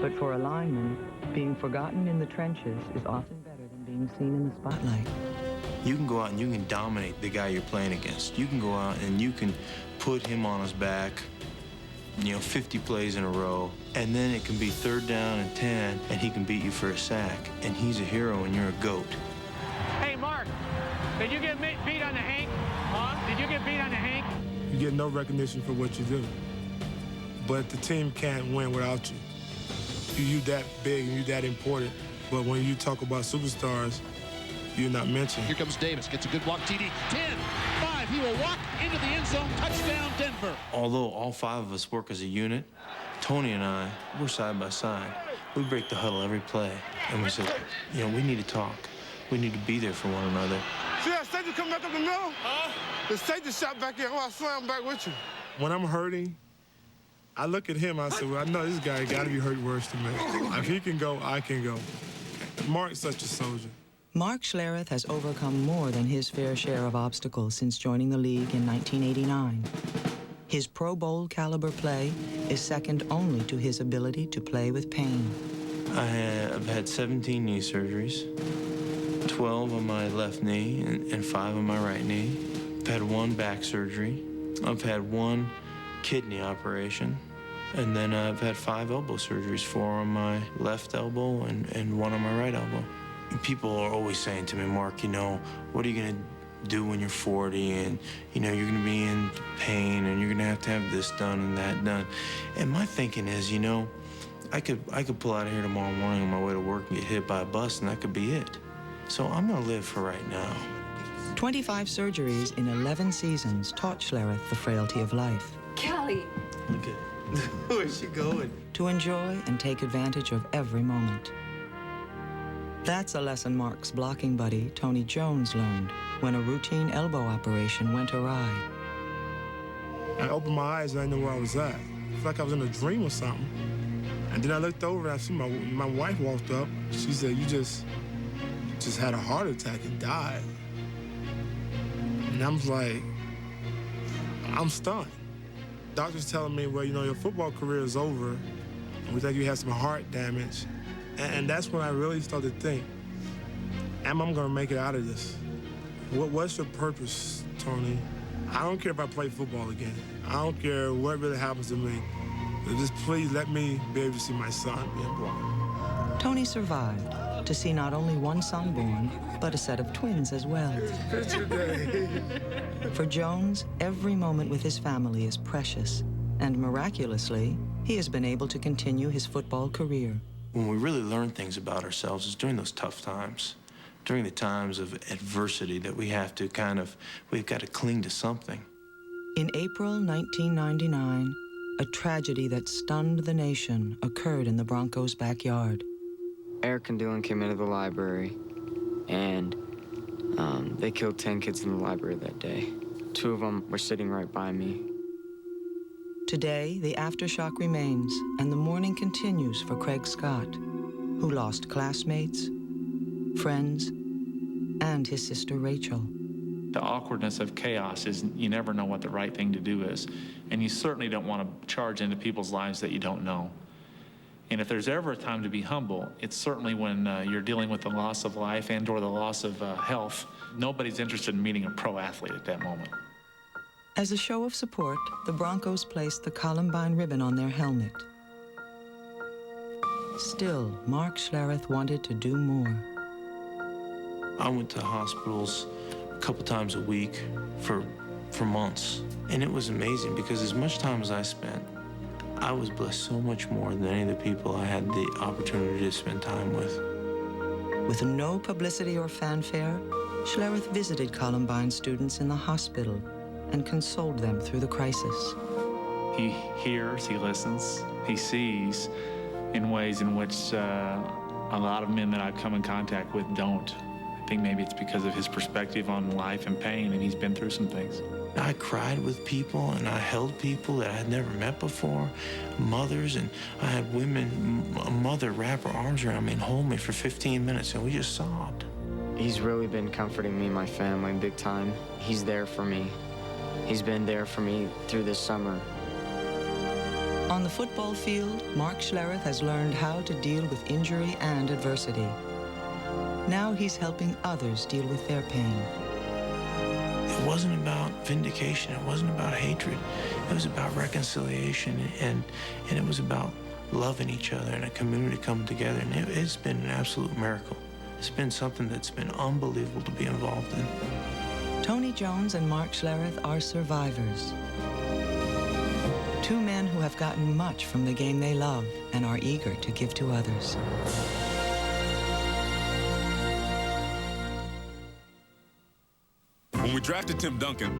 But for a lineman, being forgotten in the trenches is often better than being seen in the spotlight. You can go out and you can dominate the guy you're playing against. You can go out and you can put him on his back, 50 plays in a row, and then it can be 3rd down and 10, and he can beat you for a sack, and he's a hero and you're a goat. Hey, Mark, did you get beat on the hank? Huh? Did you get beat on the hank? You get no recognition for what you do, but the team can't win without you. You that big and you that important, but when you talk about superstars, you're not mentioned. Here comes Davis, gets a good walk, TD, 10, 5, he will walk into the end zone, touchdown Denver. Although all 5 of us work as a unit, Tony and I, we're side by side. We break the huddle every play, and we said, we need to talk. We need to be there for one another. See that safety come back up the middle? Huh? The safety shot back in, I slam back with you. When I'm hurting, I look at him, I say, well, I know this guy got to be hurt worse than me. If he can go, I can go. Mark's such a soldier. Mark Schlereth has overcome more than his fair share of obstacles since joining the league in 1989. His Pro Bowl caliber play is second only to his ability to play with pain. I've had 17 knee surgeries, 12 on my left knee and 5 on my right knee. I've had 1 back surgery. I've had 1 kidney operation. And then I've had 5 elbow surgeries, 4 on my left elbow and 1 on my right elbow. People are always saying to me, Mark, what are you going to do when you're 40? And, you're going to be in pain and you're going to have this done and that done. And my thinking is, I could pull out of here tomorrow morning on my way to work and get hit by a bus and that could be it. So I'm going to live for right now. 25 surgeries in 11 seasons taught Schlereth the frailty of life. Kelly! Look at where's she going? To enjoy and take advantage of every moment. That's a lesson Mark's blocking buddy, Tony Jones, learned when a routine elbow operation went awry. I opened my eyes and I didn't know where I was at. It's like I was in a dream or something. And then I looked over and I see my wife walked up. She said, you just had a heart attack and died. And I was like, I'm stunned. Doctors telling me, well, your football career is over. And we think you have some heart damage. And that's when I really started to think, am I going to make it out of this? What's your purpose, Tony? I don't care if I play football again. I don't care what really happens to me. Just please let me be able to see my son being born. Tony survived to see not only 1 son born, but a set of twins as well. Picture day. For Jones, every moment with his family is precious, and miraculously, he has been able to continue his football career. When we really learn things about ourselves is during those tough times, during the times of adversity that we've got to cling to something. In April 1999, a tragedy that stunned the nation occurred in the Broncos' backyard. Eric and Dylan came into the library, and they killed 10 kids in the library that day. 2 of them were sitting right by me. Today, the aftershock remains, and the mourning continues for Craig Scott, who lost classmates, friends, and his sister Rachel. The awkwardness of chaos is you never know what the right thing to do is, and you certainly don't want to charge into people's lives that you don't know. And if there's ever a time to be humble, it's certainly when you're dealing with the loss of life and or the loss of health. Nobody's interested in meeting a pro athlete at that moment. As a show of support, the Broncos placed the Columbine ribbon on their helmet. Still, Mark Schlereth wanted to do more. I went to hospitals a couple times a week for months. And it was amazing because as much time as I spent, I was blessed so much more than any of the people I had the opportunity to spend time with. With no publicity or fanfare, Schlereth visited Columbine students in the hospital and consoled them through the crisis. He hears, he listens, he sees in ways in which a lot of men that I've come in contact with don't. I think maybe it's because of his perspective on life and pain, and he's been through some things. I cried with people, and I held people that I had never met before, mothers, and I had women, a mother wrap her arms around me and hold me for 15 minutes, and we just sobbed. He's really been comforting me and my family big time. He's there for me. He's been there for me through this summer. On the football field, Mark Schlereth has learned how to deal with injury and adversity. Now he's helping others deal with their pain. It wasn't about vindication. It wasn't about hatred. It was about reconciliation, and it was about loving each other and a community coming together. And it's been an absolute miracle. It's been something that's been unbelievable to be involved in. Tony Jones and Mark Schlereth are survivors. Two men who have gotten much from the game they love and are eager to give to others. When we drafted Tim Duncan,